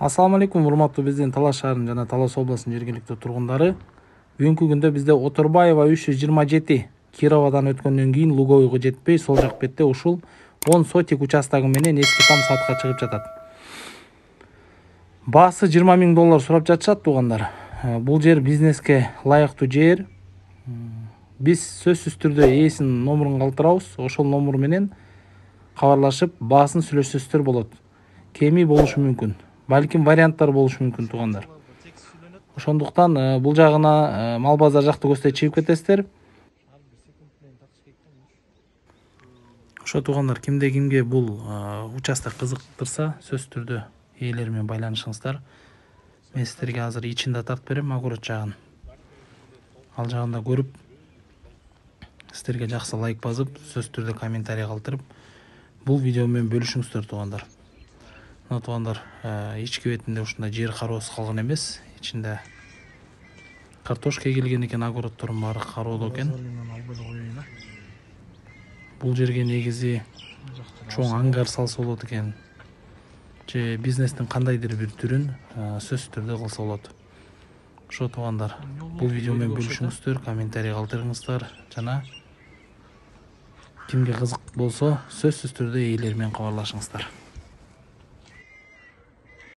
Ассаламу алейкум, урматтуу биздин Талас шаарынын жана Талас областынын жергиликтүү тургундары. Бүгүнкү күндө бизде Оторбаева 327 Кировадан өткөндөн кийин Луговойго жетпей, сол жак бетте ушул 10 сотик участогу менен эски там сатка чыгып жатат. Баасы $20,000 сурап жатышат туугандар. Бул жер бизнеске ылайыктуу жер. Биз сөзсүз түрдө ээсинин номурун калтырабыз. Ошол номур менен кабарлашып, баасын сүйлөшсөздөр болот. Кеми болушу мүмкүн. Балким варианттар болушу мүмкүн туугандар. Ошондуктан бул жагына мал базар жакты көздөй чыгып кетесиздер. Ошо туугандар, кимге бул участок кызыктырса, сөзсүз түрдө ээлери менен байланышыңыздар. Мен сиздерге азыр ичинде тартып берем, огород жагын. Ал жагында көрүп, сиздерге жакшы лайк басып, сөзсүз түрдө комментарий калтырып, бул видео менен бөлүшүңүздөр туугандар. Туугандар, ички бетинде ушундай жер кароосуз калган эмес. Ичинде картошка эгилген экен, огороддордун баары кароолуу экен. Бул жерге негизи чоң ангар салса болот экен. Же бизнестин кандайдыр бир түрүн сөзсүз түрдө кылса болот. Ошо туугандар, бул видео менен бөлүшүңүздөр, комментарий калтырыңыздар жана кимге кызык болсо сөзсүз түрдө ээлери менен кабарлашыңыздар.